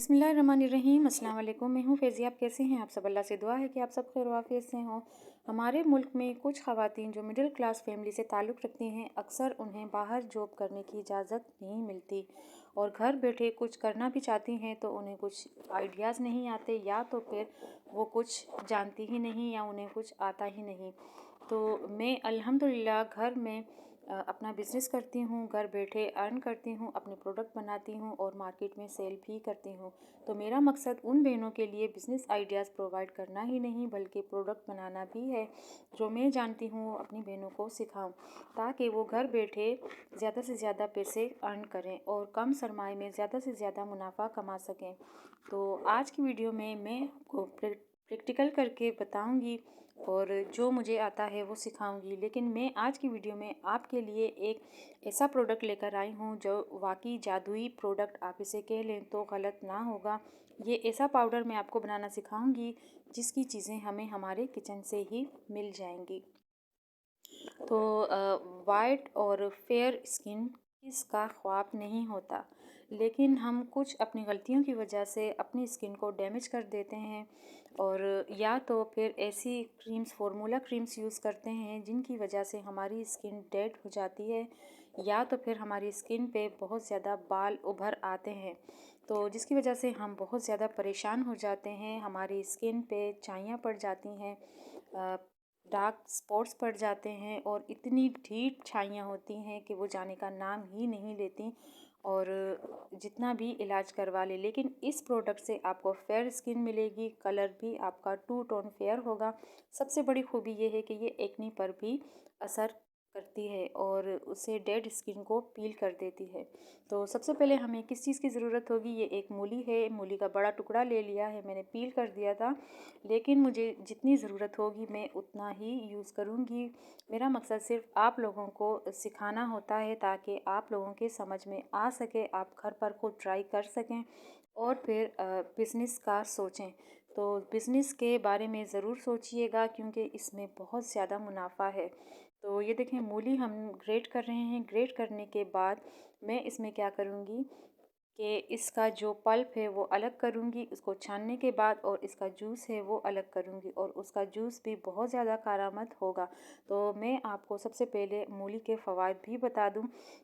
बिस्मिल्लाहिर्रहमानिर्रहीम। अस्सलाम वालेकुम। मैं हूँ फ़ैज़िया। आप कैसे हैं? आप सब अल्लाह से दुआ है कि आप सब खैर आफ़ियत से हों। हमारे मुल्क में कुछ ख़वातीन जो मिडिल क्लास फ़ैमिली से ताल्लुक़ रखती हैं, अक्सर उन्हें बाहर जॉब करने की इजाज़त नहीं मिलती और घर बैठे कुछ करना भी चाहती हैं तो उन्हें कुछ आइडियाज़ नहीं आते, या तो फिर वो कुछ जानती ही नहीं या उन्हें कुछ आता ही नहीं। तो मैं अल्हम्दुलिल्लाह घर में अपना बिज़नेस करती हूँ, घर बैठे अर्न करती हूँ, अपने प्रोडक्ट बनाती हूँ और मार्केट में सेल भी करती हूँ। तो मेरा मकसद उन बहनों के लिए बिज़नेस आइडियाज़ प्रोवाइड करना ही नहीं बल्कि प्रोडक्ट बनाना भी है, जो मैं जानती हूँ अपनी बहनों को सिखाऊं, ताकि वो घर बैठे ज़्यादा से ज़्यादा पैसे अर्न करें और कम सरमाए में ज़्यादा से ज़्यादा मुनाफा कमा सकें। तो आज की वीडियो में मैं आपको प्रैक्टिकल करके बताऊंगी और जो मुझे आता है वो सिखाऊंगी। लेकिन मैं आज की वीडियो में आपके लिए एक ऐसा प्रोडक्ट लेकर आई हूँ जो वाकई जादुई प्रोडक्ट, आप इसे कह लें तो गलत ना होगा। ये ऐसा पाउडर मैं आपको बनाना सिखाऊंगी जिसकी चीज़ें हमें हमारे किचन से ही मिल जाएंगी। तो वाइट और फेयर स्किन इसका ख्वाब नहीं होता, लेकिन हम कुछ अपनी गलतियों की वजह से अपनी स्किन को डैमेज कर देते हैं और या तो फिर ऐसी क्रीम्स, फार्मूला क्रीम्स यूज़ करते हैं जिनकी वजह से हमारी स्किन डेड हो जाती है, या तो फिर हमारी स्किन पे बहुत ज़्यादा बाल उभर आते हैं, तो जिसकी वजह से हम बहुत ज़्यादा परेशान हो जाते हैं। हमारी स्किन पे चाइयाँ पड़ जाती हैं, डार्क स्पॉट्स पड़ जाते हैं और इतनी ढीठ छाइयाँ होती हैं कि वो जाने का नाम ही नहीं लेती, और जितना भी इलाज करवा ले। लेकिन इस प्रोडक्ट से आपको फेयर स्किन मिलेगी, कलर भी आपका टू टोन फेयर होगा। सबसे बड़ी खूबी ये है कि ये एक्ने पर भी असर करती है और उसे डेड स्किन को पील कर देती है। तो सबसे पहले हमें किस चीज़ की ज़रूरत होगी? ये एक मूली है, मूली का बड़ा टुकड़ा ले लिया है, मैंने पील कर दिया था, लेकिन मुझे जितनी ज़रूरत होगी मैं उतना ही यूज़ करूँगी। मेरा मकसद सिर्फ आप लोगों को सिखाना होता है ताकि आप लोगों के समझ में आ सके, आप घर पर खुद ट्राई कर सकें और फिर बिज़नेस का सोचें। तो बिज़नेस के बारे में ज़रूर सोचिएगा क्योंकि इसमें बहुत ज़्यादा मुनाफा है। तो ये देखें, मूली हम ग्रेट कर रहे हैं। ग्रेट करने के बाद मैं इसमें क्या करूँगी कि इसका जो पल्प है वो अलग करूँगी, उसको छानने के बाद, और इसका जूस है वो अलग करूँगी, और उसका जूस भी बहुत ज़्यादा कारामद होगा। तो मैं आपको सबसे पहले मूली के फ़वाइद भी बता दूँ।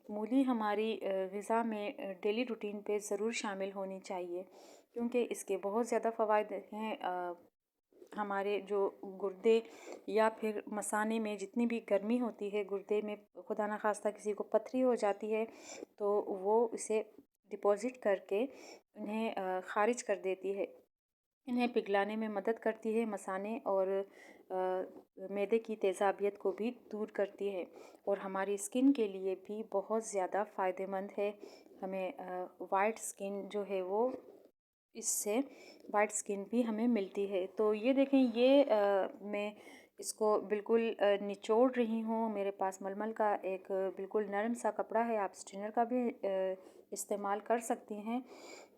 मूली हमारी ग़िज़ा में डेली रूटीन पे ज़रूर शामिल होनी चाहिए क्योंकि इसके बहुत ज़्यादा फ़वाइद हैं। हमारे जो गुर्दे या फिर मसाने में जितनी भी गर्मी होती है, गुर्दे में खुदा ना खास्ता किसी को पथरी हो जाती है तो वो इसे डिपॉज़िट करके इन्हें ख़ारिज कर देती है, इन्हें पिघलाने में मदद करती है, मसाने और मैदे की तेज़ाबियत को भी दूर करती है और हमारी स्किन के लिए भी बहुत ज़्यादा फ़ायदेमंद है। हमें वाइट स्किन जो है वो इससे वाइट स्किन भी हमें मिलती है। तो ये देखें, ये मैं इसको बिल्कुल निचोड़ रही हूँ। मेरे पास मलमल का एक बिल्कुल नरम सा कपड़ा है, आप स्ट्रेनर का भी इस्तेमाल कर सकती हैं,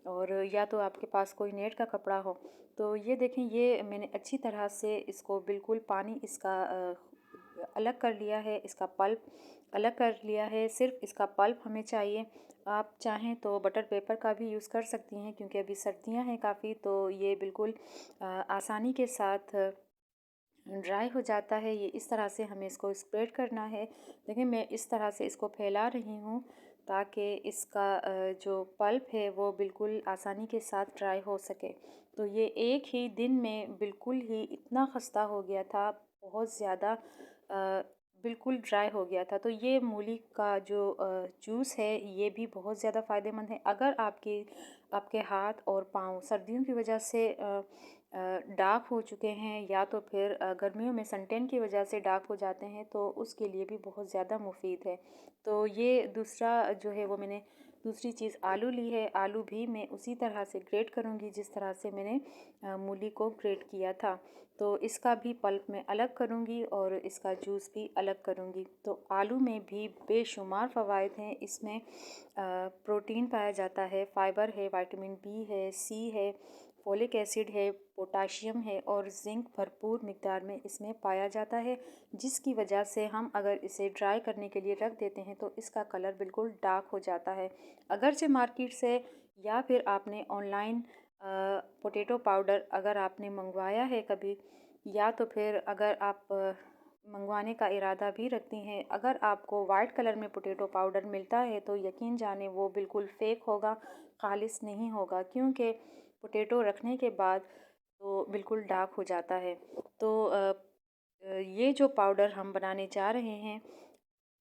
और या तो आपके पास कोई नेट का कपड़ा हो। तो ये देखें, ये मैंने अच्छी तरह से इसको बिल्कुल पानी इसका अलग कर लिया है, इसका पल्प अलग कर लिया है। सिर्फ इसका पल्प हमें चाहिए। आप चाहें तो बटर पेपर का भी यूज़ कर सकती हैं क्योंकि अभी सर्दियां हैं काफ़ी, तो ये बिल्कुल आसानी के साथ ड्राई हो जाता है। ये इस तरह से हमें इसको स्प्रेड करना है। देखिए, मैं इस तरह से इसको फैला रही हूँ ताकि इसका जो पल्प है वो बिल्कुल आसानी के साथ ड्राई हो सके। तो ये एक ही दिन में बिल्कुल ही इतना खस्ता हो गया था, बहुत ज़्यादा बिल्कुल ड्राई हो गया था। तो ये मूली का जो जूस है ये भी बहुत ज़्यादा फ़ायदेमंद है। अगर आपके हाथ और पाँव सर्दियों की वजह से डार्क हो चुके हैं, या तो फिर गर्मियों में सनटैन की वजह से डार्क हो जाते हैं, तो उसके लिए भी बहुत ज़्यादा मुफीद है। तो ये दूसरा जो है वो मैंने दूसरी चीज़ आलू ली है। आलू भी मैं उसी तरह से ग्रेट करूँगी जिस तरह से मैंने मूली को ग्रेट किया था। तो इसका भी पल्प मैं अलग करूँगी और इसका जूस भी अलग करूँगी। तो आलू में भी बेशुमार फ़वाइद हैं। इसमें प्रोटीन पाया जाता है, फ़ाइबर है, विटामिन बी है, सी है, फोलिक एसिड है, पोटाशियम है और ज़िंक भरपूर मिक़दार में इसमें पाया जाता है, जिसकी वजह से हम अगर इसे ड्राई करने के लिए रख देते हैं तो इसका कलर बिल्कुल डार्क हो जाता है। अगरचे मार्केट से या फिर आपने ऑनलाइन पोटैटो पाउडर अगर आपने मंगवाया है कभी, या तो फिर अगर आप मंगवाने का इरादा भी रखती हैं, अगर आपको वाइट कलर में पोटैटो पाउडर मिलता है तो यकीन जाने वो बिल्कुल फेक होगा, खालिस नहीं होगा, क्योंकि पोटैटो रखने के बाद तो बिल्कुल डार्क हो जाता है। तो ये जो पाउडर हम बनाने जा रहे हैं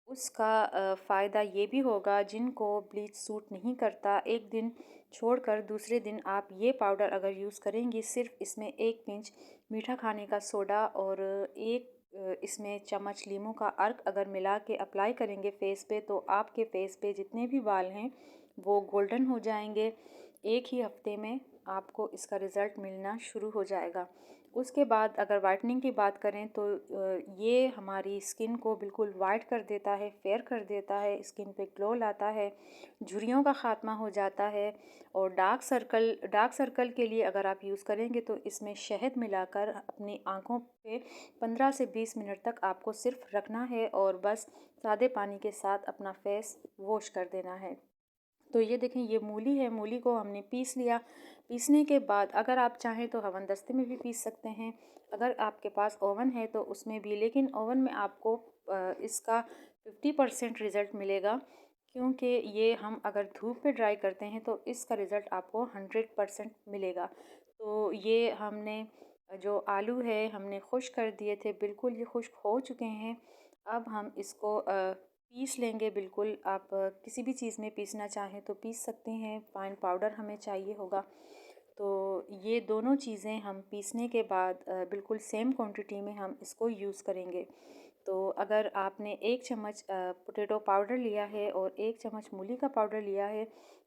उसका फ़ायदा ये भी होगा, जिनको ब्लीच सूट नहीं करता, एक दिन छोड़कर दूसरे दिन आप ये पाउडर अगर यूज़ करेंगी, सिर्फ इसमें 1 पिंच मीठा खाने का सोडा और एक इसमें चम्मच लीमू का अर्क अगर मिला के अप्लाई करेंगे फेस पे, तो आपके फेस पे जितने भी बाल हैं वो गोल्डन हो जाएंगे। एक ही हफ्ते में आपको इसका रिज़ल्ट मिलना शुरू हो जाएगा। उसके बाद अगर वाइटनिंग की बात करें तो ये हमारी स्किन को बिल्कुल वाइट कर देता है, फेयर कर देता है, स्किन पे ग्लो लाता है, झुर्रियों का ख़ात्मा हो जाता है। और डार्क सर्कल के लिए अगर आप यूज़ करेंगे तो इसमें शहद मिलाकर अपनी आँखों पे 15 से 20 मिनट तक आपको सिर्फ रखना है और बस सादे पानी के साथ अपना फेस वॉश कर देना है। तो ये देखें, ये मूली है, मूली को हमने पीस लिया। पीसने के बाद अगर आप चाहें तो हवनदस्ते में भी पीस सकते हैं, अगर आपके पास ओवन है तो उसमें भी, लेकिन ओवन में आपको इसका 50% रिज़ल्ट मिलेगा, क्योंकि ये हम अगर धूप पे ड्राई करते हैं तो इसका रिज़ल्ट आपको 100% मिलेगा। तो ये हमने जो आलू है हमने खुश्क कर दिए थे, बिल्कुल ये खुश्क हो चुके हैं। अब हम इसको पीस लेंगे। बिल्कुल आप किसी भी चीज़ में पीसना चाहें तो पीस सकते हैं, फाइन पाउडर हमें चाहिए होगा। तो ये दोनों चीज़ें हम पीसने के बाद बिल्कुल सेम क्वांटिटी में हम इसको यूज़ करेंगे। तो अगर आपने 1 चम्मच पोटैटो पाउडर लिया है और 1 चम्मच मूली का पाउडर लिया है,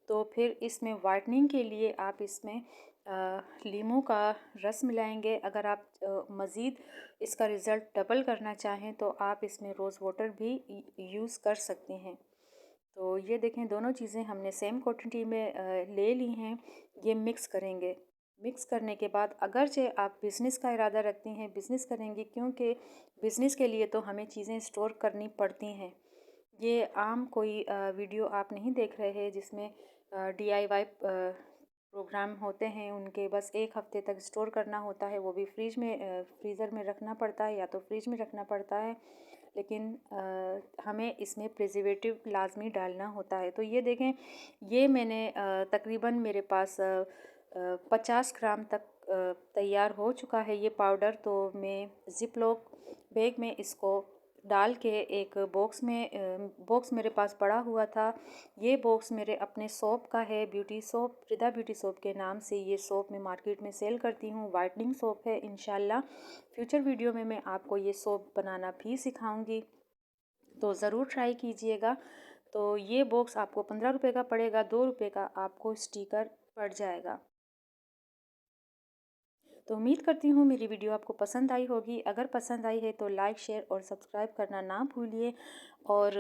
तो फिर इसमें वाइटनिंग के लिए आप इसमें लीमू का रस मिलाएंगे। अगर आप मज़ीद इसका रिज़ल्ट डबल करना चाहें तो आप इसमें रोज़ वाटर भी यूज़ कर सकते हैं। तो ये देखें, दोनों चीज़ें हमने सेम क्वांटिटी में ले ली हैं। ये मिक्स करेंगे। मिक्स करने के बाद अगरचे आप बिज़नेस का इरादा रखती हैं, बिज़नेस करेंगी, क्योंकि बिज़नेस के लिए तो हमें चीज़ें स्टोर करनी पड़ती हैं। ये आम कोई वीडियो आप नहीं देख रहे हैं जिसमें DIY प्रोग्राम होते हैं, उनके बस 1 हफ़्ते तक स्टोर करना होता है, वो भी फ्रीज़र में रखना पड़ता है या तो फ्रिज में रखना पड़ता है, लेकिन हमें इसमें प्रिजर्वेटिव लाजमी डालना होता है। तो ये देखें, ये मैंने तकरीबन मेरे पास 50 ग्राम तक तैयार हो चुका है ये पाउडर। तो मैं ज़िप लॉक बैग में इसको डाल के एक बॉक्स मेरे पास पड़ा हुआ था। ये बॉक्स मेरे अपने सोप का है, ब्यूटी सोप, रिदा ब्यूटी सोप के नाम से ये सोप मैं मार्केट में सेल करती हूँ। वाइटनिंग सोप है। इंशाल्लाह फ्यूचर वीडियो में मैं आपको ये सोप बनाना भी सिखाऊंगी, तो ज़रूर ट्राई कीजिएगा। तो ये बॉक्स आपको 15 रुपये का पड़ेगा, 2 रुपये का आपको स्टिकर पड़ जाएगा। तो उम्मीद करती हूँ मेरी वीडियो आपको पसंद आई होगी। अगर पसंद आई है तो लाइक, शेयर और सब्सक्राइब करना ना भूलिए, और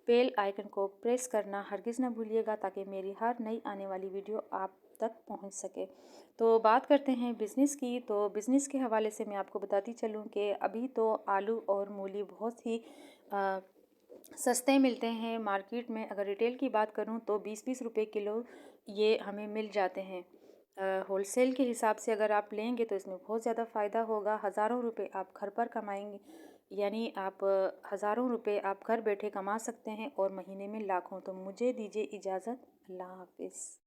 बेल आइकन को प्रेस करना हरगिज़ ना भूलिएगा, ताकि मेरी हर नई आने वाली वीडियो आप तक पहुँच सके। तो बात करते हैं बिज़नेस की। तो बिज़नेस के हवाले से मैं आपको बताती चलूँ कि अभी तो आलू और मूली बहुत ही सस्ते मिलते हैं मार्केट में। अगर रिटेल की बात करूं तो 20-20 रुपए किलो ये हमें मिल जाते हैं। होलसेल के हिसाब से अगर आप लेंगे तो इसमें बहुत ज़्यादा फ़ायदा होगा। हज़ारों रुपए आप घर पर कमाएंगे, यानी आप हज़ारों रुपए आप घर बैठे कमा सकते हैं और महीने में लाखों। तो मुझे दीजिए इजाज़त। अल्लाह हाफिज़।